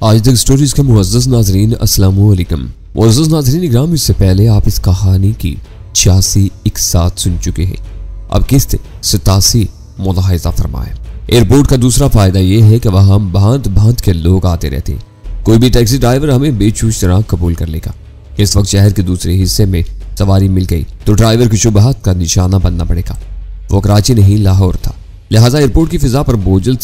आज तक स्टोरीज के मुअज़्ज़ज़ नाज़रीन अस्सलाम वालेकुम। मुअज़्ज़ज़ नाज़रीन इकराम, इससे पहले आप इस कहानी की 86 एक साथ सुन चुके हैं। अब किस्त 87 मुलाहिज़ा फरमाएं। एयरपोर्ट का दूसरा फायदा यह है कि वहां भांत भांत के लोग आते रहते हैं। कोई भी टैक्सी ड्राइवर हमें बेचूश तरह कबूल कर लेगा। इस वक्त शहर के दूसरे हिस्से में सवारी मिल गई तो ड्राइवर की शुबहात का निशाना बनना पड़ेगा। वो कराची नहीं लाहौर था, लिहाजा एयरपोर्ट की फिजा पर बोझल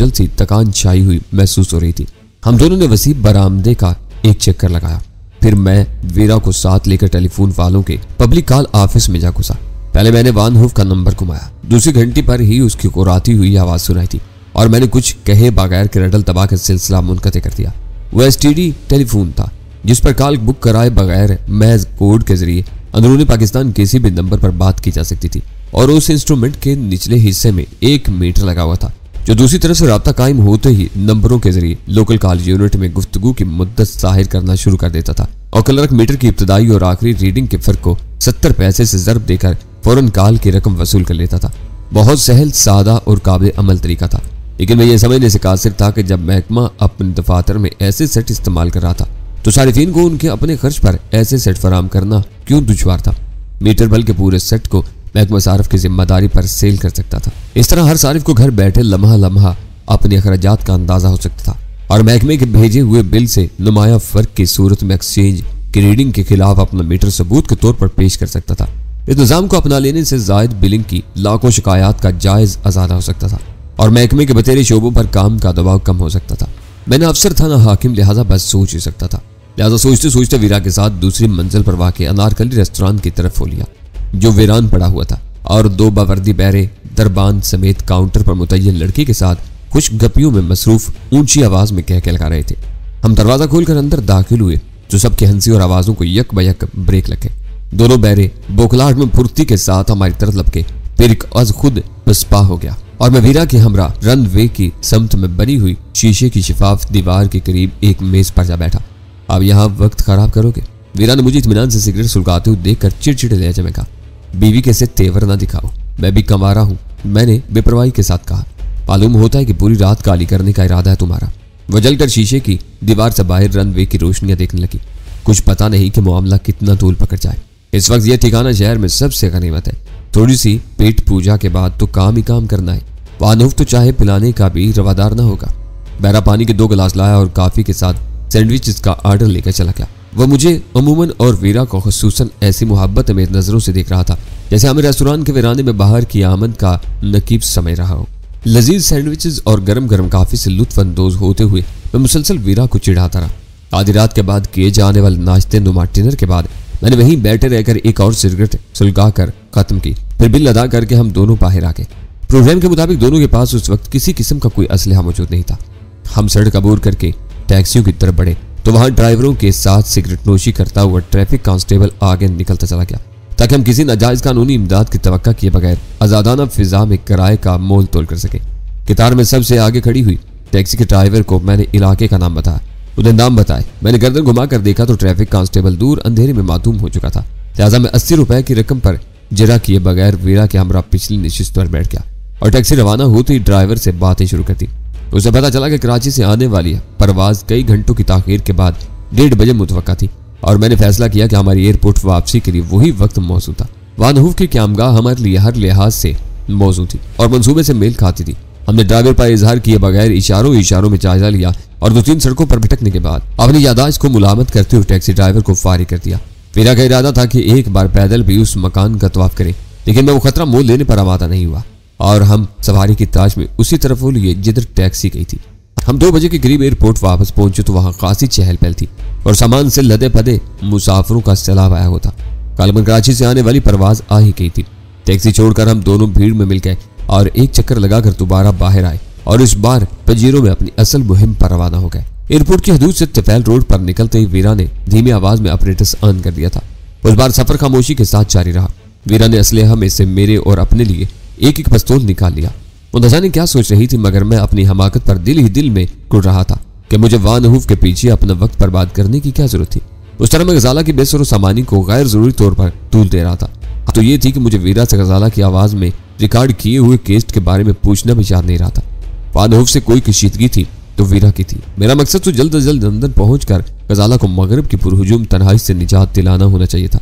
सी तकान छाई हुई महसूस हो रही थी। हम दोनों ने वसी बरामदे का एक चक्कर लगाया। फिर मैं वीरा को साथ लेकर टेलीफोन वालों के पब्लिक कॉल ऑफिस में जा घुसा। पहले मैंने वान हूफ का नंबर घुमाया। दूसरी घंटी पर ही उसकी कुराती हुई आवाज सुनाई थी और मैंने कुछ कहे बगैर क्रडल तबाह का सिलसिला मुनक़ते कर दिया। वह एसटीडी टेलीफोन था जिस पर कॉल बुक कराए बगैर महज कोड के जरिए अंदरूनी पाकिस्तान किसी भी नंबर पर बात की जा सकती थी और उस इंस्ट्रूमेंट के निचले हिस्से में 1 मीटर लगा हुआ था जो दूसरी तरफ से राब्ता कायम होते ही नंबरों के जरिए लोकल कॉल यूनिट में गुफ्तगू की मुद्दत जाहिर करना शुरू कर देता था और क्लर्क मीटर की इब्तदाई और आखिरी रीडिंग के फर्क को 70 पैसे से ज़र्ब देकर फौरन कॉल की रकम वसूल कर लेता था। बहुत सहल, सादा और काबिल अमल तरीका था, लेकिन मैं ये समझने से कासिर था कि जब महकमा अपने दफातर में ऐसे सेट इस्तेमाल कर रहा था तो सारिफीन को उनके अपने खर्च पर ऐसे सेट फराम करना क्यों दुश्वार था। मीटर बल के पूरे सेट को महकमा सारिफ की जिम्मेदारी पर सेल कर सकता था। इस तरह हर सारिफ को घर बैठे लम्हा लम्हा अपने अखराजात का अंदाजा हो सकता था और महकमे के भेजे हुए बिल से नुमाया फर्क की सूरत में एक्सचेंज की रीडिंग के खिलाफ अपना मीटर सबूत के तौर पर पेश कर सकता था। इस निजाम को अपना लेने से जायद बिलिंग की लाखों शिकायत का जायज आजादा हो सकता था और महकमे के बतेरे शोबों पर काम का दबाव कम हो सकता था। मैंने अफसर था ना हाकिम, लिहाजा बस सोच ही सकता था। लिहाजा सोचते सोचते वीरा के साथ दूसरी मंजिल पर वाक़ अनारकली रेस्टोरेंट की तरफ हो लिया जो वीरान पड़ा हुआ था और 2 बावर्दी बैरे दरबान समेत काउंटर पर मुतय्यन लड़की के साथ खुश गपियों में मसरूफ ऊंची आवाज में कह लगा रहे थे। हम दरवाजा खोलकर अंदर दाखिल हुए जो सबकी हंसी और आवाजों को यक बयक ब्रेक लगे। दोनों बैरे बोखलाहट में फुर्ती के साथ हमारी तरफ लपके। फिर अज खुद पसपा हो गया और मैं वीरा के हमरा रन वे की समत में बनी हुई शीशे की शिफाफ दीवार के करीब एक मेज पर जा बैठा। अब यहाँ वक्त खराब करोगे? वीरा ने मुझे इत्मीनान से सिगरेट सुलगाते हुए देखकर चिड़चिड़े लहजे में कहा। बीवी के से तेवर ना दिखाओ, मैं भी कमारा हूँ, मैंने बेपरवाही के साथ कहा। मालूम होता है कि पूरी रात काली करने का इरादा है तुम्हारा। वह जलकर शीशे की दीवार से बाहर रनवे की रोशनियां देखने लगी। कुछ पता नहीं कि मामला कितना तूल पकड़ जाए। इस वक्त यह ठिकाना शहर में सबसे गनीमत है। थोड़ी सी पेट पूजा के बाद तो काम ही काम करना है। वानूफ तो चाहे पिलाने का भी रवादार ना होगा। बहरा पानी के 2 गिलास लाया और काफी के साथ सैंडविचेस का ऑर्डर लेकर चला गया। वह मुझे अमूमन और वीरा को खुसूसन ऐसी मोहब्बत में नजरों से देख रहा था जैसे हमें रेस्टोरेंट के वीराने में बाहर की आमद का नकीब समय रहा हो। लजीज सैंडविचेस और गरम गरम काफी से लुत्फ अंदोज होते हुए मैं मुसलसल वीरा को चिढ़ाता रहा। आधी रात के बाद किए जाने वाले नाश्ते नुमा डिनर के बाद मैंने वहीं बैठे रहकर एक और सिगरेट सुलगा कर खत्म की। फिर बिल अदा करके हम दोनों बाहर आ गए। प्रोग्राम के मुताबिक दोनों के पास उस वक्त किसी किस्म का कोई असलहा मौजूद नहीं था। हम सड़क अबूर करके टैक्सियों की तरफ बढ़े तो वहां ड्राइवरों के साथ सिगरेट नोशी करता हुआ ट्रैफिक कांस्टेबल आगे निकलता चला गया ताकि हम किसी नाजायज कानूनी इमदाद की तवक्का किए बगैर आजादाना फिजा में किराए का मोल तोल कर सके। कितार में सबसे आगे खड़ी हुई टैक्सी के ड्राइवर को मैंने इलाके का नाम बताया। उन्हें नाम बताए। मैंने गर्दन घुमा कर देखा तो ट्रैफिक कांस्टेबल दूर अंधेरे में मातूम हो चुका था। लिहाजा मैं 80 रुपए की रकम पर जरा किए बगैर वीरा के हमरा पिछली नशिस्त पर बैठ गया और टैक्सी रवाना होते ही ड्राइवर से बातें शुरू कर दी। उसे पता चला कि कराची से आने वाली परवाज कई घंटों की ताखीर के बाद 1:30 बजे मुतवक्का थी और मैंने फैसला किया कि हमारी एयरपोर्ट वापसी के लिए वही वक्त मौजूद था। वानहूफ की क्यामगाह हमारे लिए हर लिहाज से मौजूद थी और मंसूबे से मेल खाती थी। हमने ड्राइवर पर इजहार किए बगैर इशारों में जायजा लिया और 2-3 सड़कों पर भटकने के बाद अपनी यादाश्त को मुलामत करते हुए टैक्सी ड्राइवर को फारिग कर दिया। मेरा का इरादा था कि एक बार पैदल भी उस मकान का तवाफ करे, लेकिन मैं वो खतरा मोल लेने पर आमादा नहीं हुआ और हम सवारी की तलाश में उसी तरफ हो लिए जिधर टैक्सी गई थी। हम 2 बजे के करीब एयरपोर्ट वापस पहुंचे तो वहां खासी चहल पहल थी और सामान से लदे पदे मुसाफिरों का सैलाब आया होता। कालमन कराची से आने वाली परवाज आ ही गई थी। टैक्सी छोड़कर हम दोनों भीड़ में मिल गए और एक चक्कर लगाकर दोबारा बाहर आए और इस बार पजीरों में अपनी असल मुहिम पर रवाना हो गए। एयरपोर्ट की हदूद से तफैल रोड पर निकलते ही वीरा ने धीमी आवाज में ऑपरेटर्स ऑन कर दिया था। उस बार सफर खामोशी के साथ जारी रहा। वीरा ने असलहा में से मेरे और अपने लिए एक पिस्तौल निकाल लिया। वो न जाने क्या सोच रही थी मगर मैं अपनी हमाकत पर दिल ही दिल में कुड़ रहा था कि मुझे वानहूफ के पीछे अपना वक्त बर्बाद करने की क्या जरूरत थी। उस तरह मैं गजाला की बेसर सामानी को गैर जरूरी तौर पर तूल दे रहा था। तो ये थी कि मुझे वीरा से गजाला की आवाज में रिकॉर्ड किए हुए केस्ट के बारे में पूछना भी याद नहीं रहा था। वानहूफ से कोई कशीदगी थी तो वीरा की थी। मेरा मकसद तो जल्द से जल्द लंदन पहुंचकर गजाला को मगरिब की पुरहुजूम तन्हाई से निजात दिलाना होना चाहिए था।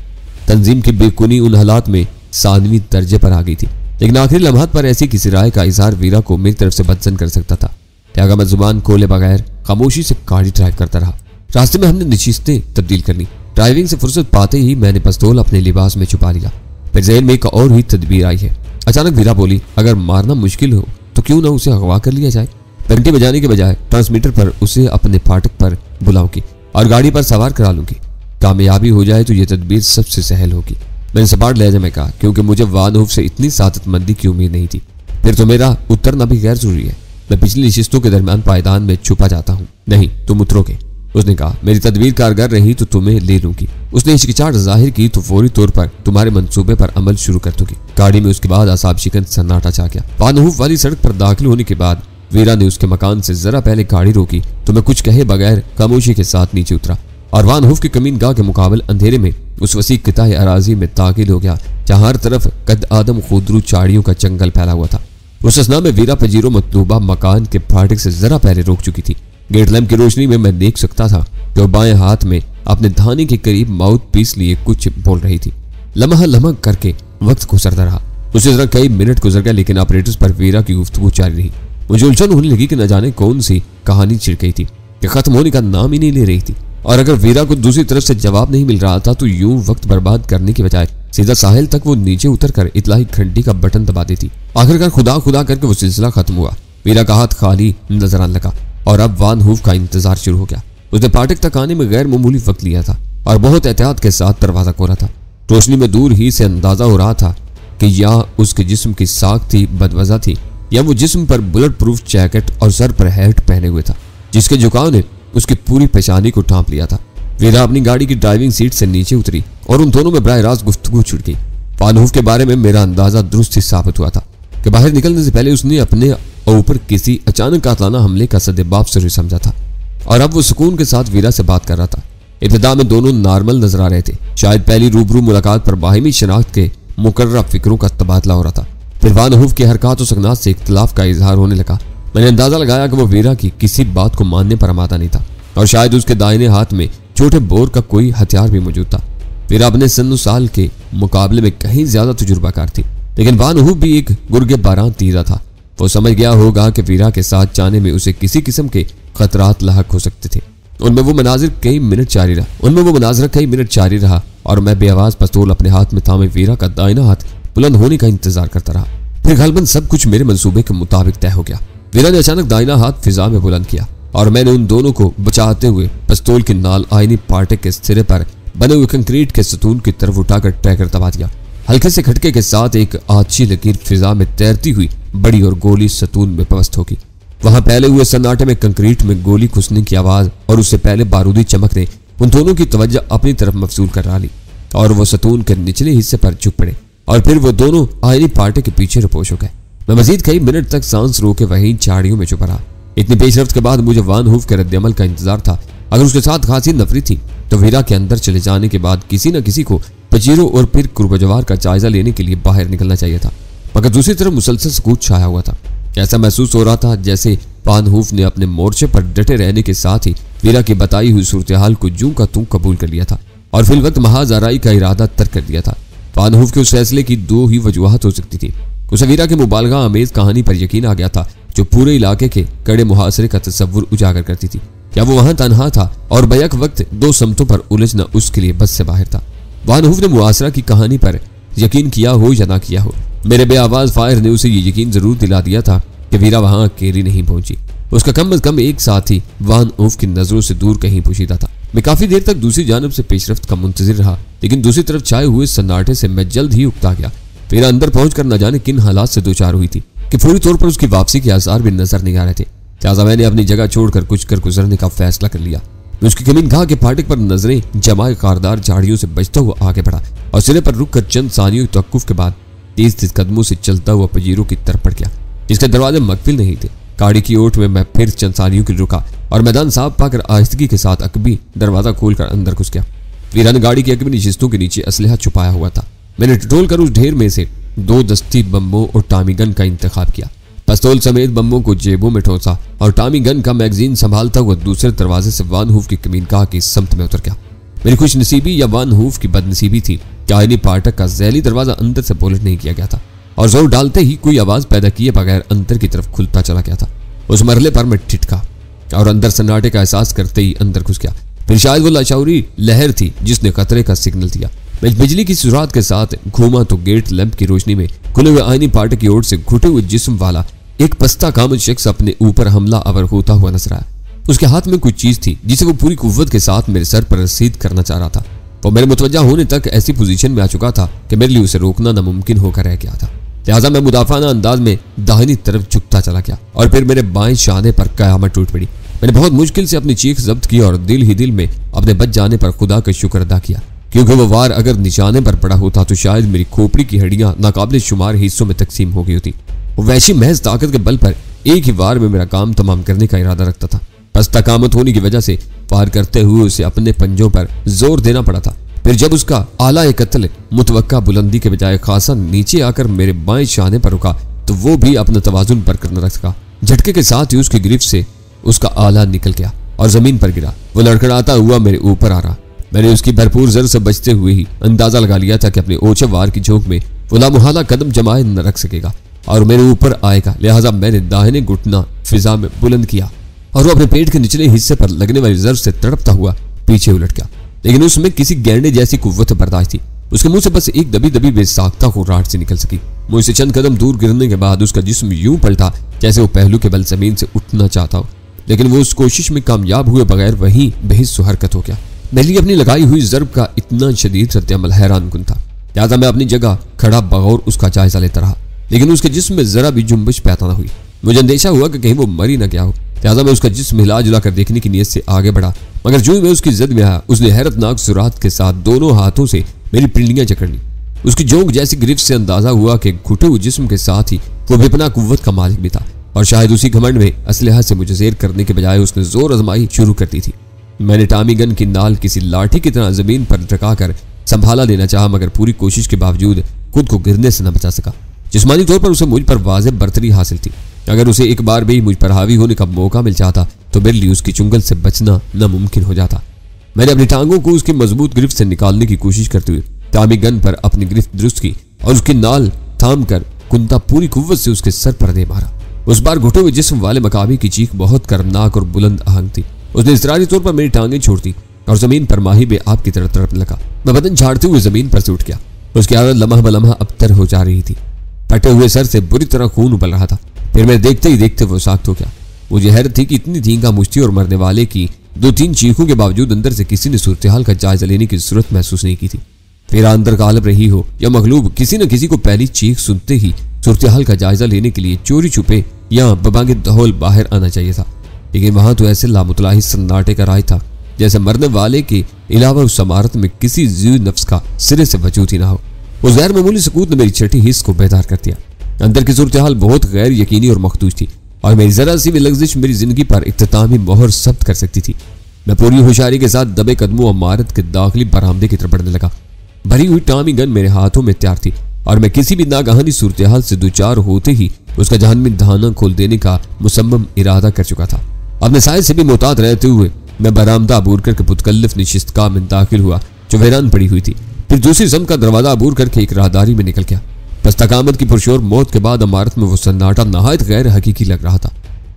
तंजीम की बेकुनी उन हालात में सानवी दर्जे पर आ गई थी, लेकिन आखिरी लम्हात पर ऐसी किसी राय का इजहार वीरा को मेरी तरफ से बदजन कर सकता था। त्यागा मैं जुबान खोले बगैर खामोशी से गाड़ी ड्राइव करता रहा। रास्ते में हमने नशीस्तें तब्दील कर ली। ड्राइविंग से फुर्सत पाते ही मैंने पिस्तौल अपने लिबास में छुपा लिया। फिर ज़हन में एक और ही तदबीर आई है। अचानक वीरा बोली, अगर मारना मुश्किल हो तो क्यों ना उसे अगवा कर लिया जाए। घंटी बजाने के बजाय ट्रांसमीटर पर उसे अपने फाटक पर बुलाऊंगी और गाड़ी पर सवार करा लूंगी। कामयाबी हो जाए तो यह तदबीर सबसे सहल होगी। मैंने सपाट लहजे में कहा, क्योंकि मुझे वानहूफ से इतनी सादतमंदी की उम्मीद नहीं थी। फिर तो मेरा उतरना भी गैर जरूरी है। मैं पिछली नशिस्तों के दरमियान पायदान में छुपा जाता हूँ। नहीं, तुम उतरोगे। उसने कहा, मेरी तदबीर कारगर रही तो तुम्हें ले लूंगी। उसने हिचकिचाहट जाहिर की तो फौरी तौर पर तुम्हारे मंसूबे पर अमल शुरू कर दूंगी। गाड़ी में उसके बाद आसाब शिकन सन्नाटा छा गया। वानहूफ वाली सड़क पर दाखिल होने के बाद वीरा ने उसके मकान से जरा पहले गाड़ी रोकी तो मैं कुछ कहे बगैर खामोशी के साथ नीचे उतरा और वानहूफ की कमीनगाह के मुकाबले अंधेरे में उस वसी किताए अराजी में दाखिल हो गया जहां हर तरफ कद आदम खुदरू चाड़ियों का जंगल फैला हुआ था। उस असना में वीरा पजीरो मतलूबा मकान के फाटक से जरा पहले रोक चुकी थी। गेट लैम्प की रोशनी में मैं देख सकता था कि वो बाएं हाथ में अपने धाने के करीब माउथ पीस लिए कुछ बोल रही थी। लम्हा लम्हा करके वक्त गुजरता रहा। उसी तरह कई मिनट गुजर गए, लेकिन ऑपरेटर्स पर वीरा की गुफ्तगू जारी रही। मुझे उलझन होने लगी कि न जाने कौन सी कहानी छिड़ गई थी कि खत्म होने का नाम ही नहीं ले रही थी। और अगर वीरा को दूसरी तरफ से जवाब नहीं मिल रहा था तो यूं वक्त बर्बाद करने के बजाय सीधा साहिल तक वो नीचे उतरकर इतलाई घंटी का बटन दबा देती। आखिरकार खुदा खुदा करके वो सिलसिला खत्म हुआ। वीरा का हाथ खाली नजर आने लगा और अब वानहूफ का इंतजार शुरू हो गया। उसने फाटक तक आने में गैर मामूली वक्त लिया था और बहुत एहतियात के साथ दरवाजा खोला था। रोशनी में दूर ही से अंदाजा हो रहा था कि या उसके जिस्म की साख थी बदवजा थी या वो जिस्म पर बुलेट प्रूफ जैकेट और सर पर हैट पहने हुए था जिसके झुकाव ने उसकी पूरी पेशानी को ढांप लिया था। वीरा अपनी गाड़ी की ड्राइविंग सीट से नीचे उतरी और उन दोनों में बराह रास्त गुफ्तगू छुड़ गई। वानहूफ के बारे में मेरा अंदाजा दुरुस्त ही साबित हुआ था कि बाहर निकलने से पहले उसने अपने ऊपर किसी अचानक कातलाना हमले का सद्देबाब से समझा था और अब वो सुकून के साथ वीरा से बात कर रहा था। इब्तिदा में दोनों नॉर्मल नजर आ रहे थे। शायद पहली रूबरू मुलाकात पर बाहिमी शनाख्त के मुकर्रर फिक्रों का तबादला हो रहा था। फिर वानहूफ के हरकत और सकनात से इख्तिलाफ का इजहार होने लगा। मैंने अंदाजा लगाया कि वो वीरा की किसी बात को मानने पर आमादा नहीं था और शायद उसके दाहिने हाथ में छोटे बोर का कोई हथियार भी मौजूद था। वीरा अपने सन्नु साल के मुकाबले में कहीं ज्यादा तजुर्बाकार थी, लेकिन वानहूफ भी एक गुर्गे बारां तीरा था। वो समझ गया होगा कि वीरा के साथ जाने में उसे किसी किस्म के खतरात लाहक हो सकते थे। उनमें वो मनाजिर कई मिनट जारी रहा और मैं बेआवाज पिस्तौल अपने हाथ में थामे वीरा का दाहिना हाथ बुलंद होने का इंतजार करता रहा। फिर गालबन सब कुछ मेरे मंसूबे के मुताबिक तय हो गया। वीरा ने अचानक दाहिना हाथ फिजा में बुलंद किया और मैंने उन दोनों को बचाते हुए पिस्तौल की नाल आईनी फाटक के सिरे पर बने हुए कंक्रीट के सतून की तरफ उठाकर ट्रैकर दबा दिया। हल्के से खटके के साथ एक आछी लकीर फिजा में तैरती हुई बड़ी और गोली सतून में पवस्त होगी। वहां पहले हुए सन्नाटे में कंक्रीट में गोली घुसने की आवाज और उससे पहले बारूदी चमक ने उन दोनों की तवज्जो अपनी तरफ मफसूल कर ली और वो सतून के निचले हिस्से पर झुक पड़े और फिर वो दोनों आईनी फाटक के पीछे रुपोश हो गए। मैं मजीद कई मिनट तक सांस रोके वहीं झाड़ियों में छुपा रहा। इतनी पेशरफ्त के बाद मुझे वानहूफ के रद्दअमल का इंतजार था। अगर उसके साथ खासी नफरी थी तो वीरा के अंदर चले जाने के बाद किसी न किसी को पचीरों और फिर कुर्बजवार का जायजा लेने के लिए बाहर निकलना चाहिए था, मगर दूसरी तरफ मुसलसल सुकूत छाया हुआ था। ऐसा महसूस हो रहा था जैसे वानहूफ ने अपने मोर्चे पर डटे रहने के साथ ही वीरा की बताई हुई सूरत हाल को जूं का तूं कबूल कर लिया था और फिल वक्त महाज आराई का इरादा तर्क कर दिया था। वानहूफ के उस फैसले की दो ही वजूहत हो सकती थी। उसे वीरा की मुबालगा आमेज कहानी पर यकीन आ गया था जो पूरे इलाके के कड़े मुहासरे का तस्वुर उजागर करती थी, या वो वहां तन्हा था और बैक वक्त दो समतों पर उलझना उसके लिए बस से बाहर था। वानहूफ ने मुआसरा की कहानी पर यकीन किया हो या ना किया हो, मेरे बेआवाज फायर ने उसे ये यकीन जरूर दिला दिया था कि वीरा वहां अकेली नहीं पहुंची। उसका कम अज कम एक साथी वानहूफ की नजरों से दूर कहीं पोशीदा था। मैं काफी देर तक दूसरी जानब से पेशरफ्त का मुंतजिर रहा, लेकिन दूसरी तरफ छाए हुए सन्नाटे से मैं जल्द ही उकता गया। वीरा अंदर पहुंचकर न जाने किन हालात से दो चार हुई थी कि पूरी तौर पर उसकी वापसी के आसार भी नजर नहीं आ रहे थे। लिहाजा मैंने अपनी जगह छोड़कर कुछ कर गुजरने का फैसला कर लिया। उसकी कमीनगाह के फाटक पर नजरें जमाए कारदार झाड़ियों से बचता हुआ आगे बढ़ा और सिरे पर रुककर चंद सानियों की तवक्कुफ के बाद तेज तेज कदमों से चलता हुआ पजीरों की तरफ बढ़ गया, जिसके दरवाजे मकफिल नहीं थे। गाड़ी की ओट में मैं फिर चंद सानियों के लिए रुका और मैदान साफ पाकर आहिस्तगी के साथ अकबी दरवाजा खोलकर अंदर घुस गया। वीरा ने गाड़ी की अकबी नशिस्तों के नीचे असलहा छुपाया हुआ था। मैंने टटोल कर उस ढेर में से 2 दस्ती बम्बों और टामी गन का इंतखाब किया। पिस्तौल समेत बम्बों को जेबों में ठोसा और टॉमी गन का मैगजीन संभालता हुआ दूसरे दरवाजे से वान हूफ की कमीनगाह की समत में उतर गया। मेरी खुशनसीबी या वान हूफ की बदनसीबी थी कि आईनी फाटक का जैली दरवाजा अंदर से बोल्ट नहीं किया गया था और जोर डालते ही कोई आवाज पैदा किए बगैर अंदर की तरफ खुलता चला गया था। उस मरले पर मैं ठिठका और अंदर सन्नाटे का एहसास करते ही अंदर घुस गया। फिर शायद वो लाशौरी लहर थी जिसने खतरे का सिग्नल दिया। मैं बिजली की सुरात के साथ घूमा तो गेट लैंप की रोशनी में खुले हुए आईनी फाटक की ओर से घुटे हुए जिस्म वाला एक पस्ता कामद शख्स अपने ऊपर हमला आवर होता हुआ नजर आया। उसके हाथ में कुछ चीज थी जिसे वो पूरी कुव्वत के साथ मेरे सर पर रसीद करना चाह रहा था। वो मेरे मुतवज्जा होने तक ऐसी पोजीशन में आ चुका था कि मेरे लिए उसे रोकना नामुमकिन होकर रह गया था। लिहाजा मैं मुदाफाना अंदाज में दाहिनी तरफ झुकता चला गया और फिर मेरे बाएं शाने पर कयामत टूट पड़ी। मैंने बहुत मुश्किल से अपनी चीख जब्त की और दिल ही दिल में अपने बच जाने पर खुदा का शुक्र अदा किया, क्योंकि वो वार अगर निशाने पर पड़ा होता तो शायद मेरी खोपड़ी की हड्डियां नाकाबिले शुमार हिस्सों में तकसीम हो गई होती। वो वैसी महज ताकत के बल पर एक ही वार में मेरा काम तमाम करने का इरादा रखता था। बस तकामत होने की वजह से वार करते हुए उसे अपने पंजों पर जोर देना पड़ा था। फिर जब उसका आला कत्ल मुतवक्का बुलंदी के बजाय खासा नीचे आकर मेरे बाएं शाने पर रुका तो वो भी अपना तवाजुन बरकरार न रख सका। झटके के साथ ही उसकी गिरफ्त से उसका आला निकल गया और जमीन पर गिरा। वो लड़खड़ाता हुआ मेरे ऊपर आ रहा। मैंने उसकी भरपूर जर से बचते हुए ही अंदाजा लगा लिया था कि अपने ओछे वार की झोंक में वो लामुहाला कदम जमाए न रख सकेगा और मेरे ऊपर आएगा। लिहाजा मैंने दाहिने घुटना फिजा में बुलंद किया और वो अपने पेट के निचले हिस्से पर लगने वाली जर से तड़पता हुआ पीछे उलट गया। लेकिन उसमें किसी गैंडे जैसी कुव्वत बर्दाश्त थी। उसके मुंह से बस एक दबी दबी बेसाख्ता खुराट से निकल सकी। मुझ से चंद कदम दूर गिरने के बाद उसका जिस्म यूं पलटा जैसे वो पहलू के बल जमीन से उठना चाहता हो, लेकिन वो उस कोशिश में कामयाब हुए बगैर वहीं बेहिस्सो हरकत हो गया। मेरे लिए अपनी लगाई हुई जर्ब का इतना शदीद रद्द-ए-अमल हैरान कुन था। लिहाजा मैं अपनी जगह खड़ा बगौर उसका जायजा लेता रहा, लेकिन उसके जिस्म में जरा भी जुम्बिश पैदा न हुई। मुझे अंदेशा हुआ कि कहीं वो मरी न गया हो। लिहाजा मैं उसका जिस्म हिला जुला कर देखने की नीयत से आगे बढ़ा, मगर जो ही मैं उसकी जद में आया उसने हैरतनाक सुरात के साथ दोनों हाथों से मेरी पिंडलियां जकड़ ली। उसकी जोंक जैसी गिरफ्त से अंदाजा हुआ कि घुटे हुए जिस्म के साथ ही वो बेपनाह कुव्वत का मालिक भी था और शायद उसी घमंड में असलहा से मुझे ज़ेर करने के बजाय उसने जोर आजमाई शुरू कर दी थी। मैंने टॉमी गन की नाल किसी लाठी की तरह जमीन पर टकाकर संभाला लेना चाहा, मगर पूरी कोशिश के बावजूद खुद को गिरने से न बचा सका। जिस्मानी तौर पर उसे मुझ पर वाज़ेह बर्तरी हासिल थी। अगर उसे एक बार भी मुझ पर हावी होने का मौका मिल जाता तो मेरे लिए उसकी चुंगल से बचना नामुमकिन हो जाता। मैंने अपनी टांगों को उसकी मजबूत गिरफ्त से निकालने की कोशिश करते हुए टॉमी गन पर अपनी गिरफ्त दुरुस्त की और उसकी नाल थाम कर कुंता पूरी कुव्वत से उसके सर पर दे मारा। उस बार घुटे हुए जिस्म वाले मकामी की चीख बहुत कर्मनाक और बुलंद आहंग थी। उसने इसरारी तौर पर मेरी टांगें छोड़ दी और जमीन पर माही बे आप की तरह तड़पने लगा। मैं बदन झाड़ते हुए जमीन पर से उठ गया। उसकी हालत लम्हा बलम्हा अबतर हो जा रही थी। फटे हुए सर से बुरी तरह खून उबल रहा था। फिर मैं देखते ही देखते वो साख्त हो गया। मुझे हैरत थी कि इतनी धींगा मुश्ती और मरने वाले की 2-3 चीखों के बावजूद अंदर से किसी ने सूरत हाल का जायजा लेने की जरूरत महसूस नहीं की थी। फिर अंदर गालिब रही हो या मगलूब, किसी न किसी को पहली चीख सुनते ही सूरत हाल का जायजा लेने के लिए चोरी छुपे या बबांगे दहौल बाहर आना चाहिए था। लेकिन वहां तो ऐसे लामुतलाही सन्नाटे का राज था जैसे मरने वाले के अलावा उस इमारत में किसी जी नफ्स का सिरे से वजूद ही ना हो। उस गैर मामूली सुकूत ने मेरी छठी हिस्स को बेदार कर दिया। अंदर की सूरत हाल बहुत गैर यकीनी और मखदूज थी और मेरी जरा सी भी लग्जिश मेरी जिंदगी पर इख्तितामी मोहर सब्त कर सकती थी। मैं पूरी होशियारी के साथ दबे कदमों इमारत के दाखिली बरामदे की तरफ बढ़ने लगा। भरी हुई टॉमी गन मेरे हाथों में तैयार थी और मैं किसी भी नागहानी सूरत हाल से दूचार होते ही उसका जहन्मी धाना खोल देने का मुसम्मम इरादा कर चुका था। अपने साय से भी मोहतात रहते हुए मैं बरामदा अबूर करके मुतकल्लिफ नशिस्तगाह में दाखिल हुआ जो वीरान पड़ी हुई थी। फिर दूसरी जम का दरवाजा अबूर करके एक राहदारी में निकल गया। बस तकामत की पुरशोर मौत के बाद इमारत में वो सन्नाटा नहायत गैर हकीकी लग रहा था।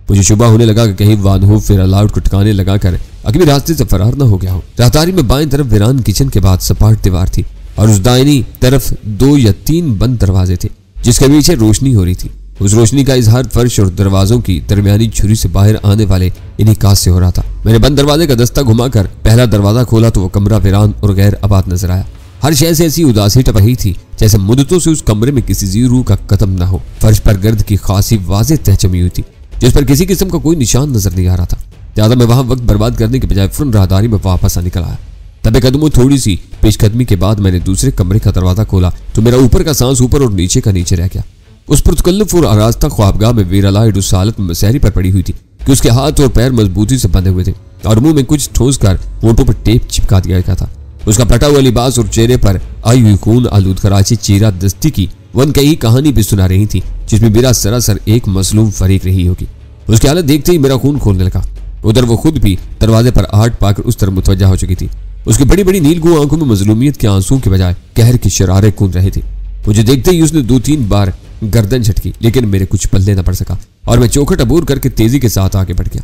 मुझे शुबा होने लगा कि कहीं वान हूफ फिर अलाउड को ठिकाने लगाकर अगले रास्ते से फरार न हो गया हो। राहदारी में बाएं तरफ वीरान किचन के बाद सपाट दीवार थी और उस दाहिनी तरफ 2 या 3 बंद दरवाजे थे जिसके पीछे रोशनी हो रही थी। उस रोशनी का इजहार फर्श और दरवाजों की दरमियानी छुरी से बाहर आने वाले इन्हिकास से हो रहा था। मैंने बंद दरवाजे का दस्ता घुमाकर पहला दरवाजा खोला तो वो कमरा वीरान और गैर आबाद नजर आया। हर शय से ऐसी उदासी टपही थी जैसे मुद्दतों से उस कमरे में किसी जी रूह का कदम न हो। फर्श पर गर्द की खासी वाज़ेह तह जमी हुई थी जिस पर किसी किस्म का कोई निशान नजर नहीं आ रहा था। ज्यादा मैं वहां वक्त बर्बाद करने के बजाय फौरन राहदारी में वापस आ निकल आया। तबे कदमों थोड़ी सी पेशकदमी के बाद मैंने दूसरे कमरे का दरवाजा खोला तो मेरा ऊपर का सांस ऊपर और नीचे का नीचे रह गया। उस पुरतकल्लुफ और आरास्ता ख्वाबगाह में वीरालाइड उस हालत में मसहरी पर पड़ी हुई थी कि उसके हाथ और पैर मजबूती से बंधे हुए थे और मुंह में कुछ ठोस कर होंठों पर टेप चिपका दिया गया था। उसका फटा हुआ लिबास और चेहरे पर आई हुई खून आलूद कराची चेहरा दस्ती की वो उनकी कहानी भी सुना रही थी जिसमें वीरा सरासर एक मसलूम फरीक रही होगी। उसकी हालत देखते ही मेरा खून खोलने लगा। उधर वो खुद भी दरवाजे पर आहट पाकर उस तरफ मुतवज्जा हो चुकी थी। उसकी बड़ी बड़ी नीलगू आंखों में मजलूमियत के आंसू के बजाय कहर की शरारे कूद रहे थे। मुझे देखते ही उसने 2-3 बार गर्दन झटकी, लेकिन मेरे कुछ पल्ले न पड़ सका और मैं चौखट अबूर करके तेजी के साथ आगे बढ़ गया।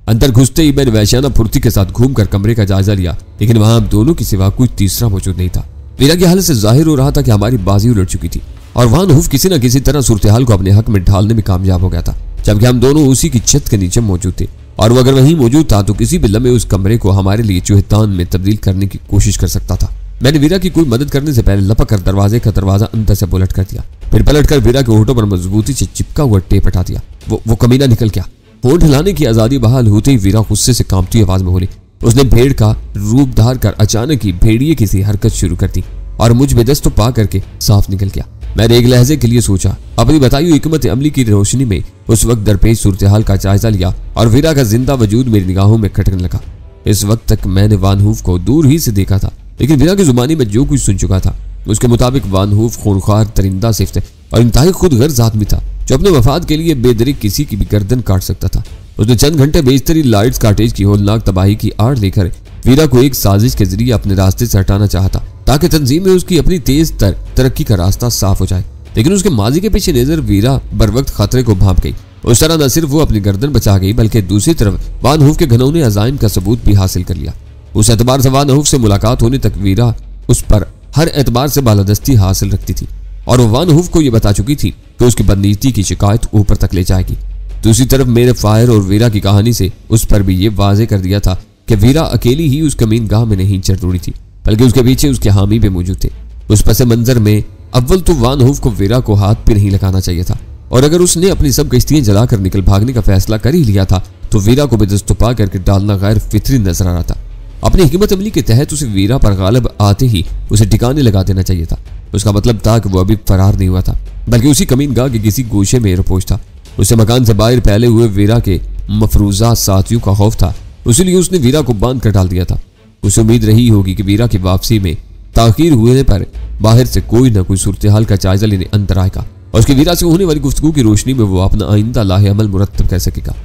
अंदर घुसते ही मैंने वैश्याना फुर्ती के साथ घूमकर कमरे का जायजा लिया, लेकिन वहां हम दोनों के सिवा कोई तीसरा मौजूद नहीं था। वीरा की हालत से जाहिर हो रहा था कि हमारी बाजी उलट चुकी थी और वान हुफ किसी न किसी तरह सूरत-ए-हाल को अपने हक में ढालने में कामयाब हो गया था, जबकि हम दोनों उसी की छत के नीचे मौजूद थे और वो अगर वहीं मौजूद था तो किसी भी लम्हे उस कमरे को हमारे लिए चूहेदान में तब्दील करने की कोशिश कर सकता था। मैंने वीरा की कोई मदद करने से पहले लपक कर दरवाजे का दरवाजा अंदर से बुलट कर दिया, फिर पलटकर वीरा के होठों पर मजबूती से चिपका हुआ टेप हटा दिया। वो कमीना निकल गया। होठ हिलाने की आजादी बहाल होते ही वीरा गुस्से से कांपती आवाज में बोली। उसने भेड़ का रूप धार कर अचानक ही भेड़िए की सी हरकत शुरू कर दी और मुझ बेदस्त तो पा करके साफ निकल गया। मैंने एक लहजे के लिए सोचा, अपनी बताई हुई हिकमत अमली की रोशनी में उस वक्त दरपेश सूरत-ए-हाल का जायजा लिया और वीरा का जिंदा वजूद मेरी निगाहों में खटकने लगा। इस वक्त तक मैंने वान हुफ को दूर ही से देखा था, लेकिन वीरा की जुबानी में जो कुछ सुन चुका था उसके मुताबिक वान हुफ खूनख्वार दरिंदा सिफ्त और इंतहाई खुदगर्ज आदमी था जो अपने मफाद के लिए बेदरिक किसी की भी गर्दन काट सकता था। उसने चंद घंटे बेशतरी लाइट्स काटेज की होलनाक तबाही की आड़ लेकर वीरा को एक साजिश के जरिए अपने रास्ते से हटाना चाहता ताकि तंजीम में उसकी अपनी तेज तरक्की का रास्ता साफ हो जाए, लेकिन उसके माजी के पीछे नजर वीरा बर वक्त खतरे को भांप गई। उस तरह न सिर्फ वो अपनी गर्दन बचा गई बल्कि दूसरी तरफ वान हुफ के घनौने अजाइम का सबूत भी हासिल कर लिया। उस एतबार से वान हुफ से मुलाकात होने तक वीरा उस पर हर एतबार से बालादस्ती हासिल रखती थी और वो वान हुफ को यह बता चुकी थी कि उसकी बदनीति की शिकायत ऊपर तक ले जाएगी। दूसरी तरफ मेरे फायर और वीरा की कहानी से उस पर भी ये वाजे कर दिया था कि वीरा अकेली ही उस कमीन गाह में नहीं चढ़ दौड़ी थी, बल्कि उसके पीछे उसके हामी भी मौजूद थे। उस पस मंजर में अव्वल तो वान हुफ को वीरा को हाथ पे नहीं लगाना चाहिए था और अगर उसने अपनी सब गश्तियां जलाकर निकल भागने का फैसला कर ही लिया था तो वीरा को बेदस्तुपा करके डालना गैर फितरी नजर आ रहा था। अपनी हिकमत अमली के तहत उसे वीरा पर गालिब आते ही उसे ठिकाने लगा देना चाहिए था। उसका मतलब था कि वो अभी फरार नहीं हुआ था बल्कि उसी कमीन गाह के किसी गोशे में एयरपोश था। उसे मकान से बाहर फैले हुए वीरा के मफरूजा साथियों का खौफ था, इसलिए उसने वीरा को बांध कर डाल दिया था। उसे उम्मीद रही होगी कि वीरा की वापसी में ताखीर हुए पर बाहर से कोई न कोई सूरत-ए-हाल का जायजा लेने अंदर आएगा और उसकी वीरा से होने वाली गुफ्तगू की रोशनी में वो अपना आइंदा लाहे अमल मुरत्तब कर सकेगा।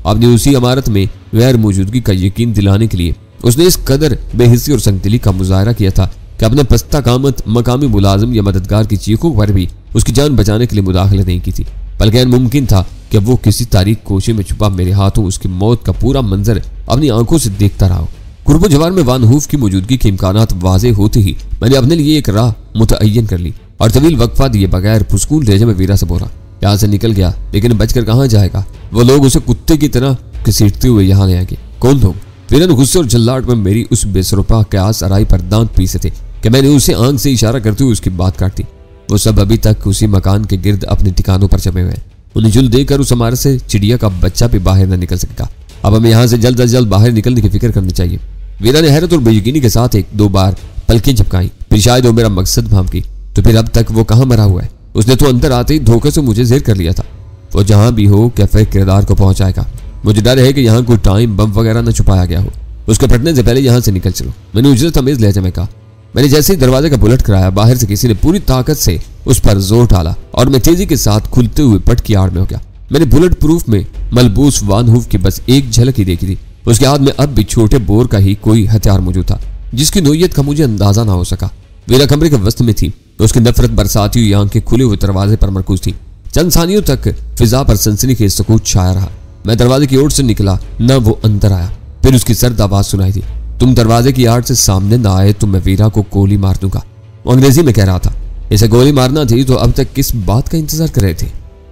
आपने उसी इमारत में गैर मौजूदगी का यकीन दिलाने के लिए उसने इस कदर बेहिस्सी और संगदिली का मुजाहरा किया था कि अपने पस्ता कामत मकामी मुलाजिम या मददगार की चीखों पर भी उसकी जान बचाने के लिए मुदाखलत नहीं की थी, बल्कि मुमकिन था कि वो किसी तारीख कोशे में छुपा मेरे हाथों उसकी मौत का पूरा मंजर अपनी आंखों से देखता रहा। कुर्बो जवार में वान हुफ की मौजूदगी के इम्कानात वाजे होते ही मैंने अपने लिए एक राह मुतअय्यन कर ली और तवील वक्फा दिए बगैर पुरस्कून लहजे में वीरा से बोला, यहाँ से निकल गया लेकिन बचकर कहाँ जाएगा? वो लोग उसे कुत्ते की तरह घसीटते हुए यहाँ ले आएंगे। कौन लोग? वीरा ने गुस्से और जल्लाहट में मेरी उस बेसरुपा क्यास अराई पर दांत पीसे थे कि मैंने उसे आंख से इशारा करते हुए उसकी बात काट दी। वो सब अभी तक उसी मकान के गिर्द अपने ठिकानों पर जमे हुए हैं। उन्हें जुल देकर उस इमारत से चिड़िया का बच्चा भी बाहर न निकल सकेगा। अब हमें यहाँ से जल्द अज जल्द बाहर निकलने की फिक्र करनी चाहिए। वीरा ने हैरत और बेयकीनी के साथ 1-2 बार पलकें झपकाई, फिर शायद वो मेरा मकसद भांप गई। तो फिर अब तक वो कहाँ मरा हुआ है? उसने तो अंदर आते ही धोखे से मुझे जेर कर लिया था। वो जहां भी हो कैफे किरदार को पहुंचाएगा। मुझे डर है कि यहाँ कोई टाइम बम वगैरह न छुपाया गया हो। उसके फटने से पहले यहाँ से निकल चलो, मैंने उजरत अमेज लहजे में कहा। मैंने जैसे ही दरवाजे का बुलेट कराया, बाहर से किसी ने पूरी ताकत से उस पर जोर डाला और मैं तेजी के साथ खुलते हुए पट की आड़ में हो गया। मैंने बुलेट प्रूफ में मलबूस वान हुफ की बस एक झलक ही देखी थी। उसके हाथ में अब भी छोटे बोर का ही कोई हथियार मौजूद था जिसकी नोयत का मुझे अंदाजा ना हो सका। वीरा कमरे के वस्त में थी, उसकी नफरत बरसाती हुई आंखें खुले हुए दरवाजे पर मरकूज थी। चंद सानियों तक फिजा पर सनसनी के सुकूत छाया रहा। मैं दरवाजे की ओर से निकला, न वो अंदर आया। फिर उसकी सर्द आवाज सुनाई दी, तुम दरवाजे की आड़ से सामने ना आए तो मैं वीरा को गोली मार दूंगा। वो अंग्रेजी में कह रहा था। इसे गोली मारना थी तो अब तक किस बात का इंतजार कर रहे थे?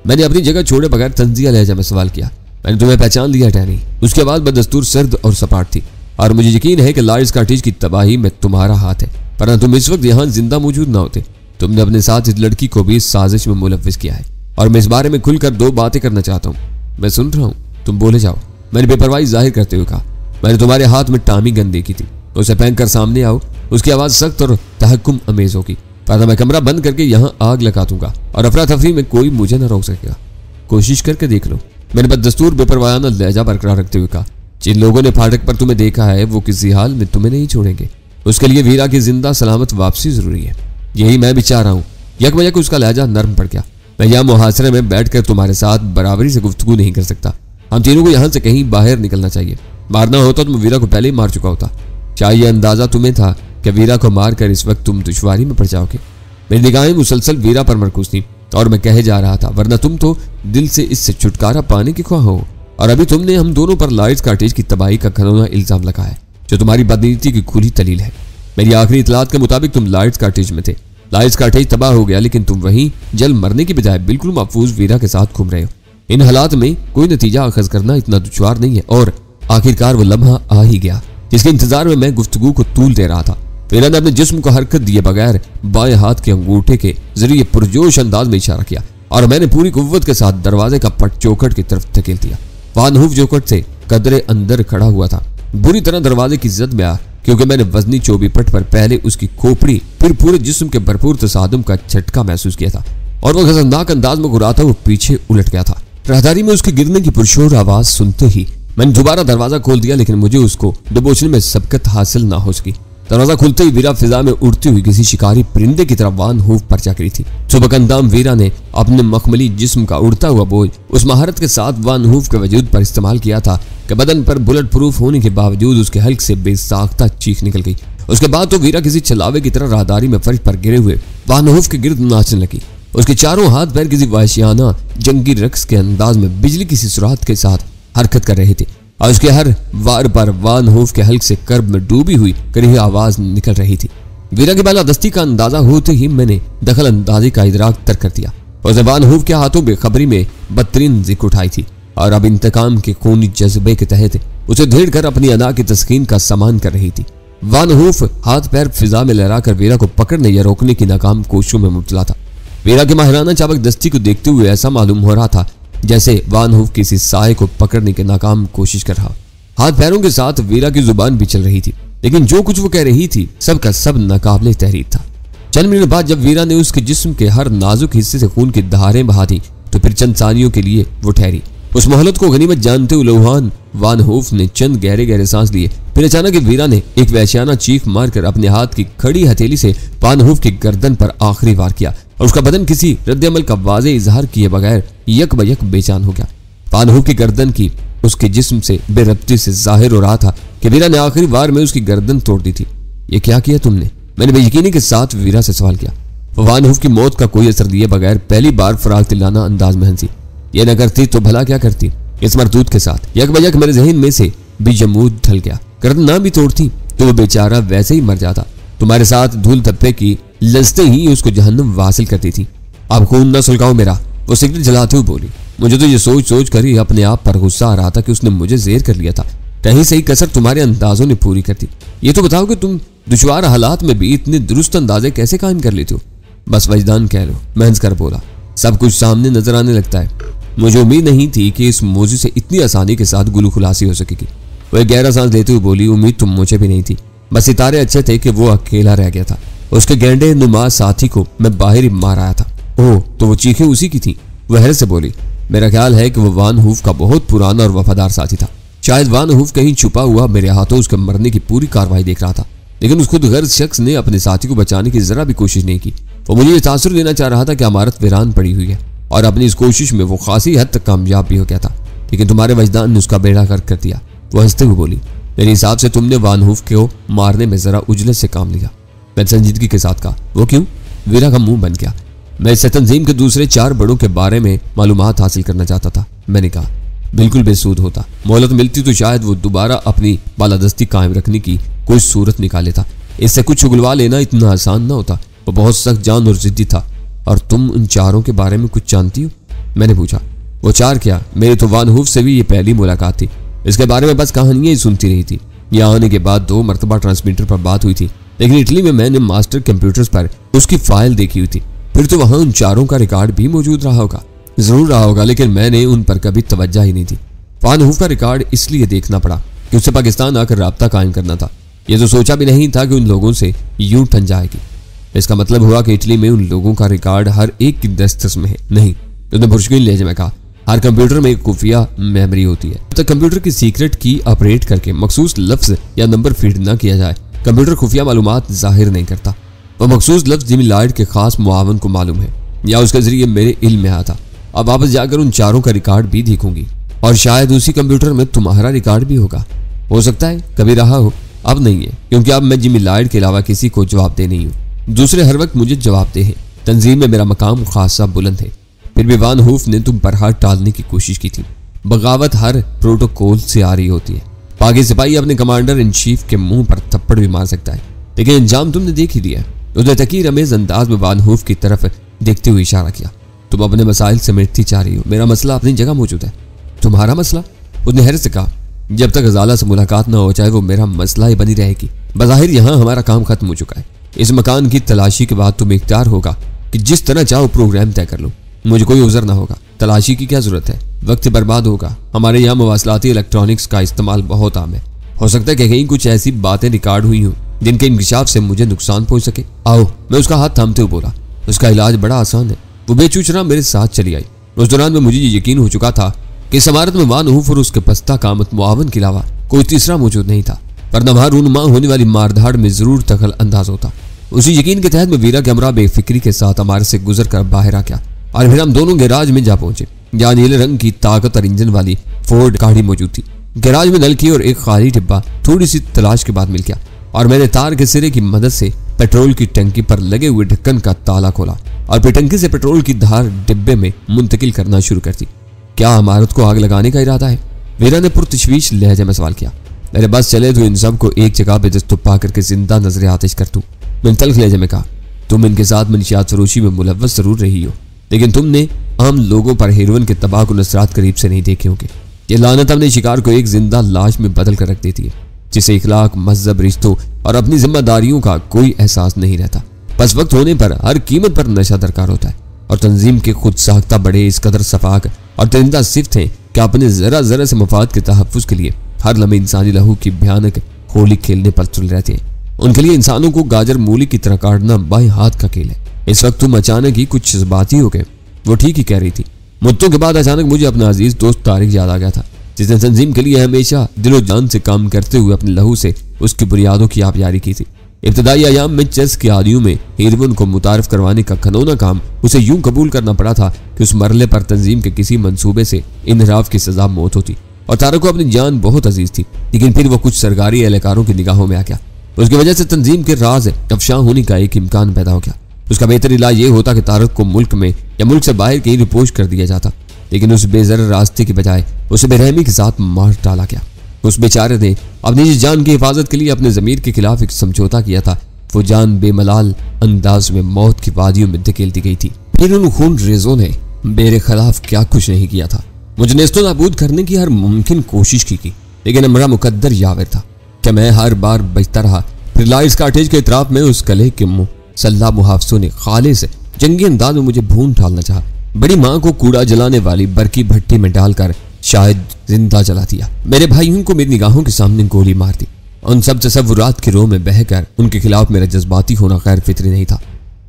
मैंने अपनी जगह छोड़े बगैर तंजिया लहजा में सवाल किया। मैंने तुम्हें पहचान लिया टैनी। उसकी आवाज बदस्तूर सर्द और सपाट थी और मुझे यकीन है कि लार्ड स्कॉटिश की तबाही में तुम्हारा हाथ है, वरना तुम इस वक्त यहाँ जिंदा मौजूद ना होते। तुमने अपने साथ इस लड़की को भी इस साजिश में मुलव्विस किया है और मैं इस बारे में खुलकर 2 बातें करना चाहता हूँ। मैं सुन रहा हूँ, तुम बोले जाओ। मैंने बेपरवाही जाहिर करते हुए कहा। मैंने तुम्हारे हाथ में टामी गन देखी थी, उसे फेंक कर सामने आओ। उसकी आवाज सख्त और तहक्कुम अमेज होगी, वरना मैं कमरा बंद करके यहाँ आग लगा दूंगा और अफरा तफरी में कोई मुझे न रोक सकेगा। कोशिश करके देख लो। मैंने बदस्तूर बेपरवायाना लहजा बरकरार रखते हुए कहा। जिन लोगों ने फाटक पर तुम्हें देखा है वो किसी हाल में तुम्हें नहीं छोड़ेंगे। उसके लिए वीरा की जिंदा सलामत वापसी जरूरी है। यही मैं भी चाह रहा हूँ, यकबयक उसका लहजा नर्म पड़ गया। मैं यहाँ मुहासरे में बैठकर तुम्हारे साथ बराबरी से गुफ्तगू नहीं कर सकता। हम तीनों को यहाँ से कहीं बाहर निकलना चाहिए। मारना होता तो मैं वीरा को पहले ही मार चुका होता। चाहे यह अंदाजा तुम्हें था कि वीरा को मारकर इस वक्त तुम दुश्वारी में पड़ जाओगे। मेरी निगाहें मुसलसल वीरा पर मरकूज थी और मैं कहे जा रहा था, वरना तुम तो दिल से इससे छुटकारा पाने की ख्वाह हो, और अभी तुमने हम दोनों पर लाइट्स कॉटेज की तबाही का घनौना इल्जाम लगाया है, जो तुम्हारी बदनीति की खुली दलील है। मेरी आखिरी इतलात के मुताबिक तुम लाइट्स कॉटेज में थे। लाइट्स कॉटेज तबाह हो गया, लेकिन तुम वहीं जल मरने की बजाय बिल्कुल महफूज वीरा के साथ घूम रहे हो। इन हालात में कोई नतीजा अखज़ करना इतना दुश्वार नहीं है। और आखिरकार वो लम्हा आ ही गया जिसके इंतजार में मैं गुफ्तगू को तूल दे रहा था। वीरा ने अपने जिस्म को हरकत दिए बगैर बाएं हाथ के अंगूठे के जरिए पुरजोश अंदाज में इशारा किया और मैंने पूरी कुव्वत के साथ दरवाजे का पट चौखट की तरफ धकेल दिया। वान हूफ चौखट से कदरे अंदर खड़ा हुआ था, बुरी तरह दरवाजे की जद में आया, क्योंकि मैंने वजनी चौबी पट पर पहले उसकी खोपड़ी फिर पूरे जिस्म के भरपूर तसादुम का झटका महसूस किया था और वह खतरनाक अंदाज में घुराता हुआ पीछे उलट गया था। राहदारी में उसके गिरने की पुरशोर आवाज सुनते ही मैंने दोबारा दरवाजा खोल दिया, लेकिन मुझे उसको दबोचने में सबकत हासिल ना हो सकी। दरवाजा खुलते ही वीरा फिजा में उड़ती हुई किसी शिकारी परिंदे की तरह वान हूफ पर जा गिरी थी। सुबह अंदाम वीरा ने अपने मखमली जिस्म का उड़ता हुआ बोझ उस महारत के साथ वान हूफ के वजूद पर इस्तेमाल किया था कि बदन पर बुलेट प्रूफ होने के बावजूद उसके हल्क से बेसाख्ता चीख निकल गई। उसके बाद तो वीरा किसी छलावे की तरह राहदारी में फर्श पर गिरे हुए वान हूफ के गिर्द नाचने लगी। उसके चारों हाथ पैर किसी वहशियाना जंगी रक्स के अंदाज में बिजली की सुरात के साथ हरकत कर रहे थे और उसके हर वार पर वान हूफ के हल्क से कर्ब में डूबी हुई करीबी आवाज निकल रही थी। वीरा की बालादस्ती का अंदाजा होते ही मैंने दखल अंदाजी का इदराक तर कर दिया। उसने वान हूफ के हाथों बेखबरी में बदतरीन जिक्र उठाई थी और अब इंतकाम के खूनी जज्बे के तहत उसे धेड़ कर अपनी अदा की तस्कीन का सामान कर रही थी। वान हूफ हाथ पैर फिजा में लहराकर वीरा को पकड़ने या रोकने की नाकाम कोशिशों में मुब्तला था। वीरा की माहिराना चाबक दस्ती को देखते हुए ऐसा मालूम हो रहा था जैसे वान हूफ किसी साए को पकड़ने की नाकाम कोशिश कर रहा। हाथ पैरों के साथ वीरा की जुबान भी चल रही थी, लेकिन जो कुछ वो कह रही थी सब का सब नाकाबिले तहरीर था। चंद मिनट बाद जब वीरा ने उसके जिस्म के हर नाजुक हिस्से से खून की धारें बहा दी तो फिर चंद सानियों के लिए वो ठहरी। उस मोहलत को गनीमत जानते हुए लोहान वान हूफ ने चंद गहरे गहरे सांस लिए। फिर अचानक वीरा ने एक वहशियाना चीख मारकर अपने हाथ की खड़ी हथेली से वान हूफ की गर्दन पर आखिरी वार किया और उसका बदन किसी रद्द-ए-अमल का वाज़े इजहार किए बगैर यक बयक बेजान हो गया। वान हूफ की गर्दन की उसके जिस्म से बेरब्ती से जाहिर हो रहा था कि वीरा ने आखिरी वार में उसकी गर्दन तोड़ दी थी। ये क्या किया तुमने? मैंने बेयकीनी के साथ वीरा से सवाल किया। वान हूफ की मौत का कोई असर दिए बगैर पहली बार फराग तिलाना अंदाज में हंसी। ये न करती तो भला क्या करती? इस मरदूद के साथ यक बयक मेरे जहन में से भी जमूद ढल गया। गर्दन ना भी तोड़ती तो वो बेचारा वैसे ही मर जाता। तुम्हारे साथ धूल धब्बे की लजते ही उसको जहन्नम वासिल करती थी। अब खून न सुलगाओ मेरा, वो सिगरेट जलाते हुए बोली। मुझे तो ये सोच सोच कर ही अपने आप पर गुस्सा आ रहा था कि उसने मुझे जेर कर लिया था। कहीं सही कसर तुम्हारे अंदाजों ने पूरी कर दी। ये तो बताओ कि तुम दुश्वार हालात में भी इतने दुरुस्त अंदाजे कैसे कायम कर लेते हो? बस वजदान कह लो, मैं हंस कर बोला। सब कुछ सामने नजर आने लगता है। मुझे उम्मीद नहीं थी कि इस मौजू से इतनी आसानी के साथ गुलू खुलासी हो सकेगी। वह गहरा सांस लेते हुए बोली। उम्मीद तुम मुझे भी नहीं थी, बस सितारे अच्छे थे कि वो अकेला रह गया था। उसके गेंडे नुमा साथी को मैं बाहर ही मार आया था। ओह, तो वो चीखें उसी की थी? वह हैरत से बोली। मेरा ख्याल है कि वो वान हूफ का बहुत पुराना और वफादार साथी था। शायद वान हूफ कहीं छुपा हुआ मेरे हाथों उसके मरने की पूरी कार्रवाई देख रहा था, लेकिन उस खुद गर्ज शख्स ने अपने साथी को बचाने की जरा भी कोशिश नहीं की। वो मुझे ये तासुर देना चाह रहा था कि इमारत वीरान पड़ी हुई है और अपनी इस कोशिश में वो खासी हद तक कामयाब भी हो गया था, लेकिन तुम्हारे वजदान ने उसका बेड़ा गर्क कर दिया। वो हंसते हुए बोली। मेरे हिसाब से तुमने वान हूफ को मारने में जरा उजलत से काम लिया। मैं संजीदगी के साथ कहा। वो क्यों? वीरा का मुंह बन गया। मैं इस तंजीम के दूसरे 4 बड़ों के बारे में मालूमात हासिल करना चाहता था। मैंने कहा बिल्कुल बेसूद होता। मोहलत मिलती तो शायद वो दोबारा अपनी बालादस्ती कायम रखने की कोई सूरत निकाले था। इससे कुछ उगलवा लेना इतना आसान ना होता। वो बहुत सख्त जान और जिद्दी था। और तुम उन 4 के बारे में कुछ जानती हो? मैंने पूछा। वो 4 क्या, मेरी तो वान हूफ से भी ये पहली मुलाकात थी। इसके बारे में बस कहानियां ही सुनती रही थी। यहाँ आने के बाद 2 मरतबा ट्रांसमीटर पर बात हुई थी, लेकिन इटली में मैंने मास्टर कंप्यूटर्स पर उसकी फाइल देखी हुई थी। फिर तो वहां उन 4 का रिकॉर्ड भी मौजूद रहा होगा। जरूर रहा होगा, लेकिन मैंने उन पर कभी तवज्जो ही नहीं थी। वान हूफ का रिकॉर्ड इसलिए देखना पड़ा कि उससे पाकिस्तान आकर राब्ता कायम करना था। ये तो सोचा भी नहीं था कि उन लोगों से यूं ठन जाएगी। इसका मतलब हुआ कि इटली में उन लोगों का रिकॉर्ड हर एक की दस्तरस में है। नहीं, उसने मुश्किल लहजे में कहा। हर कंप्यूटर में एक खुफिया मेमोरी होती है। जब तक कंप्यूटर की सीक्रेट की ऑपरेट करके मखसूस लफ्ज या नंबर फीड ना किया जाए, कंप्यूटर खुफिया मालूमात जाहिर नहीं करता। वह मखसूस लफ्ज जिमी लॉयड के खास मुआवन को मालूम है या उसके जरिए मेरे इल्म में आया था। अब वापस जाकर उन चारों का रिकॉर्ड भी देखूंगी और शायद उसी कंप्यूटर में तुम्हारा रिकॉर्ड भी होगा। हो सकता है कभी रहा हो, अब नहीं है, क्योंकि अब मैं जिमी लॉयड के अलावा किसी को जवाब दे नहीं हूँ। दूसरे हर वक्त मुझे जवाब दे हैं। तंजीम में मेरा मकाम खासा बुलंद है। फिर भी वान हूफ ने तुम पर हाथ टालने की कोशिश की थी। बगावत हर प्रोटोकॉल से आ रही होती है। पाकि सिपाही अपने कमांडर इन चीफ के मुंह पर थप्पड़ भी मार सकता है, लेकिन अंजाम तुमने देख ही दिया। उसने तकीर अमेज अंदाज में वान हूफ की तरफ देखते हुए इशारा किया। तुम अपने मसाइल समेटती चाह रही हो, मेरा मसला अपनी जगह मौजूद है। तुम्हारा मसला? उसने हैरत से कहा। जब तक अजाला से मुलाकात ना हो चाहे वो मेरा मसला ही बनी रहेगी। बज़ाहिर यहाँ हमारा काम खत्म हो चुका है। इस मकान की तलाशी के बाद तुम्हें इख्तियार होगा कि जिस तरह चाहो प्रोग्राम तय कर लो। मुझे कोई उज़र ना होगा। तलाशी की क्या जरूरत है, वक्त बर्बाद होगा। हमारे यहाँ मवासलाती इलेक्ट्रॉनिक्स का इस्तेमाल बहुत आम है। हो सकता है कि कहीं कुछ ऐसी बातें रिकॉर्ड हुई हों जिनके इंकशाफ से मुझे नुकसान पहुंच सके। आओ, मैं उसका हाथ थामते हुए बोला। उसका इलाज बड़ा आसान है। वो बेचूचना मेरे साथ चली आई। उस दौरान में मुझे ये यकीन हो चुका था कि इस इमारत में वान हूफ और उसके पस्ता कामत मुआवन के अलावा कोई तीसरा मौजूद नहीं था, वरना वहां रूनुमा होने वाली मारधाड़ में जरूर दखल अंदाज होता। उसी यकीन के तहत मैं वीरा के हमरा बेफिक्री के साथ हमारे से गुजर कर बाहर आ गया और फिर हम दोनों गैराज में जा पहुंचे, जहां नीले रंग की ताकत और इंजन वाली फोर्ड गाड़ी मौजूद थी। गैराज में नलकी और एक खाली डिब्बा थोड़ी सी तलाश के बाद मिल गया और मैंने तार के सिरे की मदद से पेट्रोल की टंकी पर लगे हुए ढक्कन का ताला खोला और फिर टंकी से पेट्रोल की धार डिब्बे में मुंतकिल करना शुरू कर दी। क्या इमारत को आग लगाने का इरादा है? वीरा ने पुरतशवीश लहजे में सवाल किया। मेरे बस चले तो इन सब को एक जगह पे दस्तुपा करके जिंदा नजर आतिश कर दूं। मैंने तल्ख लहजे में कहा, तुम इनके साथ मनशियात फरोशी में मुलव्वस जरूर रही हो, लेकिन तुमने आम लोगों पर हेरोइन के तबाह को नसरात करीब से नहीं देखे होंगे। ये लानत अपने शिकार को एक जिंदा लाश में बदल कर रख देती है, जिसे इखलाक, मजहब, रिश्तों और अपनी जिम्मेदारियों का कोई एहसास नहीं रहता। बस वक्त होने पर हर कीमत पर नशा दरकार होता है और तंजीम के खुद साख्ता बड़े इस कदर सफाक और तिरंदा सिफ्त हैं कि अपने जरा जरा से मफाद के तहफ़्फ़ुज़ के लिए हर लम्हे इंसानी लहू की भयानक होली खेलने पर तुल रहते हैं। उनके लिए इंसानों को गाजर मूली की तरह काटना बाएं हाथ का खेल है। इस वक्त तुम अचानक ही कुछ जज्बाती हो गए। वो ठीक ही कह रही थी। मुद्दों के बाद अचानक मुझे अपना अजीज दोस्त तारिक याद आ गया था, जिसने तंजीम के लिए हमेशा दिलो जान से काम करते हुए अपने लहू से उसकी बुनियादों की आबियारी की थी। इब्तदाई अयाम में चेस के आदियों में हेरोइन को मुतारिफ करवाने का खनौना काम उसे यूं कबूल करना पड़ा था कि उस मरले पर तंजीम के किसी मंसूबे से इनहराफ की सजा मौत होती। और तारिक को अपनी जान बहुत अजीज थी, लेकिन फिर वो कुछ सरकारी एहलकारों की निगाहों में आ गया। उसकी वजह से तंजीम के राज अफशा होने का एक इम्कान पैदा हो गया। उसका बेहतर इलाज ये होता कि तारिक को मुल्क में या मुल्क से बाहर कहीं रिपोर्ट कर दिया जाता, लेकिन उस बेजर रास्ते की बजाय उसे बेरहमी के साथ मार डाला गया। उस बेचारे ने अपनी जान की हिफाजत के लिए अपने ज़मीर के खिलाफ एक समझौता किया था। वो जान बेमलाल अंदाज में मौत की वादियों में धकेल दी गई थी। फिर उन खून रेजों ने मेरे खिलाफ क्या कुछ नहीं किया था। मुझे नेस्तो नाबूद करने की हर मुमकिन कोशिश की, लेकिन मेरा मुकद्दर यावर था कि मैं हर बार बचता रहा। फिर लाइट्स काटेज के इतराफ में उस कले के मुंह सल्ला मुहाफसों ने खालिस जंगी अंदाज में मुझे भून डालना चाहा। बड़ी माँ को कूड़ा जलाने वाली बरकी भट्टी में डालकर शायद जिंदा जला दिया। मेरे भाइयों को मेरी निगाहों के सामने गोली मार दी। उन सब तसव्वुरात की रोह में बहकर उनके खिलाफ मेरा जज्बाती होना गैर फित्री नहीं था।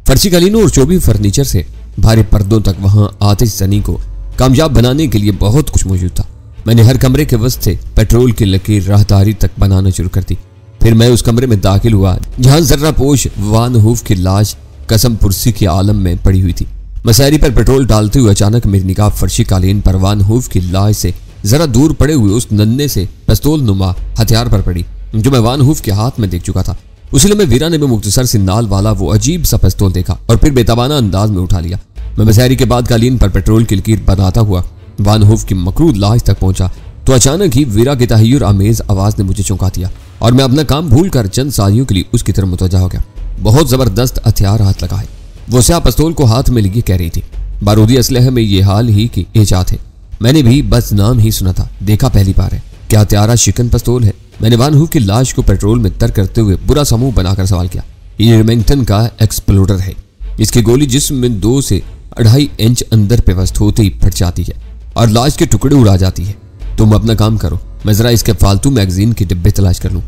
फर्शी कालीनों और चौबी फर्नीचर से भारी पर्दों तक वहां आतिश जनी को कामयाब बनाने के लिए बहुत कुछ मौजूद था। मैंने हर कमरे के वस्त से पेट्रोल की लकीर राहदारी तक बनाना शुरू कर दी। फिर मैं उस कमरे में दाखिल हुआ जहां जर्रा पोश वान हूफ की लाश कसम पुरसी के आलम में पड़ी हुई थी। मसारी पर पेट्रोल डालते हुए अचानक मेरी निगाह फर्शी कालीन पर वान हूफ की लाश से जरा दूर पड़े हुए उस नन्हे से पिस्तौल नुमा हथियार पर पड़ी, जो मैं वान हूफ के हाथ में देख चुका था। उसी में वीरा ने भी मुख्तसर से नाल वाला वो अजीब सा पिस्तौल देखा और फिर बेतबाना अंदाज में उठा लिया। मैं मसारी के बाद कालीन पर पेट्रोल की लकीर बनाता हुआ वान हूफ की मकरूद लाश तक पहुंचा तो अचानक ही वीरा की तहय्युर आमेज आवाज ने मुझे चौंका दिया और मैं अपना काम भूलकर चंद सादियों के लिए उसकी तरफ मुतवज्जा हो गया। बहुत जबरदस्त हथियार हाथ लगा है। वो स्याह पिस्तौल को हाथ में लिए कह रही थी। बारूदी असलहे में ये हाल ही की इजाद है। मैंने भी बस नाम ही सुना था, देखा पहली बार है। क्या हत्यारा शिकन पिस्तौल है? मैंने वान हूफ की लाश को पेट्रोल में तर करते हुए बुरा समूह बनाकर सवाल किया। ये रिमेंगटन का एक्सप्लोडर है। इसकी गोली जिस्म में 2 से 2.5 इंच अंदर पेवस्त होते ही फट जाती है और लाश के टुकड़े उड़ा जाती है। तुम अपना काम करो, मैं जरा इसके फालतू मैगजीन के डिब्बे तलाश कर लूं।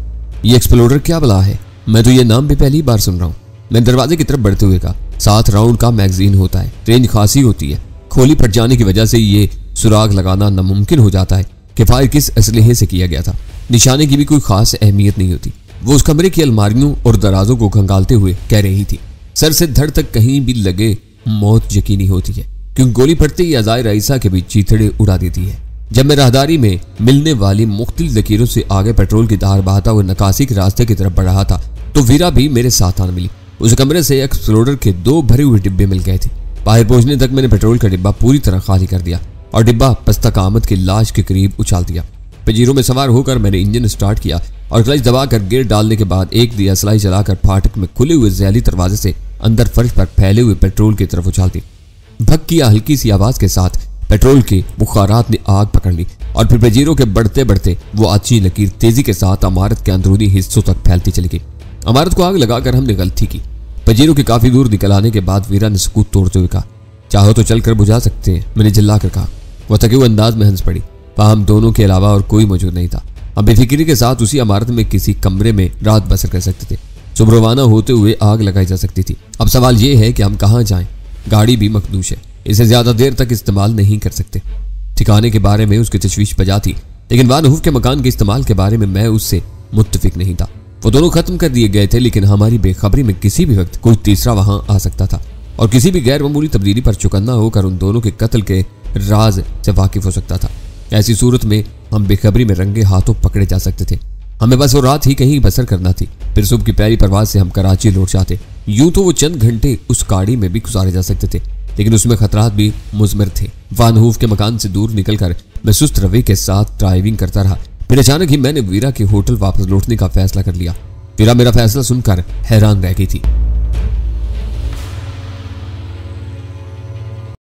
ये एक्सप्लोडर क्या बला है? मैं तो ये नाम भी पहली बार सुन रहा हूँ। मैं दरवाजे की तरफ बढ़ते हुए कहा, 7 राउंड का मैगजीन होता है, रेंज खासी होती है। खोली फट जाने की वजह से ये सुराग लगाना नामुमकिन हो जाता है कि फायर किस असलहे से किया गया था। निशाने की भी कोई खास अहमियत नहीं होती। वो उस कमरे की अलमारियों और दराजों को खंगालते हुए कह रही थी। सर से धड़ तक कहीं भी लगे मौत यकीनी होती है, क्योंकि गोली फटते ही अजाए रईसा के भी चीथड़े उड़ा देती है। जब मैं राहदारी में मिलने वाली मुख्तलिफ लकीरों से आगे पेट्रोल की धार बहाता हुए नकासी के रास्ते की तरफ बढ़ रहा था तो वीरा भी मेरे साथ आने मिली। उस कमरे से एक्सप्लोरर के 2 भरे हुए डिब्बे मिल गए थे। बाहर पहुंचने तक मैंने पेट्रोल का डिब्बा पूरी तरह खाली कर दिया और डिब्बा पस्तक आमद की लाश के करीब उछाल दिया। पजीरों में सवार होकर मैंने इंजन स्टार्ट किया और क्लच दबाकर गियर डालने के बाद एक दिया सलाई चलाकर फाटक में खुले हुए जैली दरवाजे से अंदर फर्श पर फैले हुए पेट्रोल की तरफ उछाल दी। भक किया हल्की सी आवाज के साथ पेट्रोल के बुखारात ने आग पकड़ ली और फिर पजीरों के बढ़ते बढ़ते वो अच्छी लकीर तेजी के साथ इमारत के अंदरूनी हिस्सों तक फैलती चली गई। इमारत को आग लगाकर हमने गलती की। पजीरों के काफी दूर निकल आने के बाद वीरा ने सकूत तोड़ते हुए कहा, चाहो तो चलकर बुझा सकते हैं। मैंने चिल्ला कर कहा। वह थके हुए अंदाज में हंस पड़ी। वहां हम दोनों के अलावा और कोई मौजूद नहीं था। हम बेफिक्री के साथ उसी इमारत में किसी कमरे में रात बसर कर सकते थे। सुबह रवाना होते हुए आग लगाई जा सकती थी। अब सवाल यह है कि हम कहाँ जाएं। गाड़ी भी मखदूश है, इसे ज्यादा देर तक इस्तेमाल नहीं कर सकते। ठिकाने के बारे में उसकी तशवीश बजा थी, लेकिन वानहूफ के मकान के इस्तेमाल के बारे में मैं उससे मुत्तफिक नहीं था। वो दोनों खत्म कर दिए गए थे, लेकिन हमारी बेखबरी में किसी भी वक्त कोई तीसरा वहां आ सकता था और किसी भी गैर मामूली तब्दीली पर चौकन्ना होकर उन दोनों के कत्ल के राज से वाकिफ हो सकता था। ऐसी सूरत में हम बेखबरी में रंगे हाथों पकड़े जा सकते थे। हमें बस वो रात ही कहीं बसर करना थी, फिर सुबह की पहली परवाज से हम कराची लौट जाते। यूं तो वो चंद घंटे उस गाड़ी में भी गुजारे जा सकते थे, लेकिन उसमें खतरात भी मुज़मिर थे। वानहूफ के मकान से दूर निकलकर मैं सुस्त रवैये के साथ ड्राइविंग करता रहा। फिर अचानक ही मैंने वीरा के होटल वापस लौटने का फैसला कर लिया। वीरा मेरा फैसला सुनकर हैरान रह गई थी।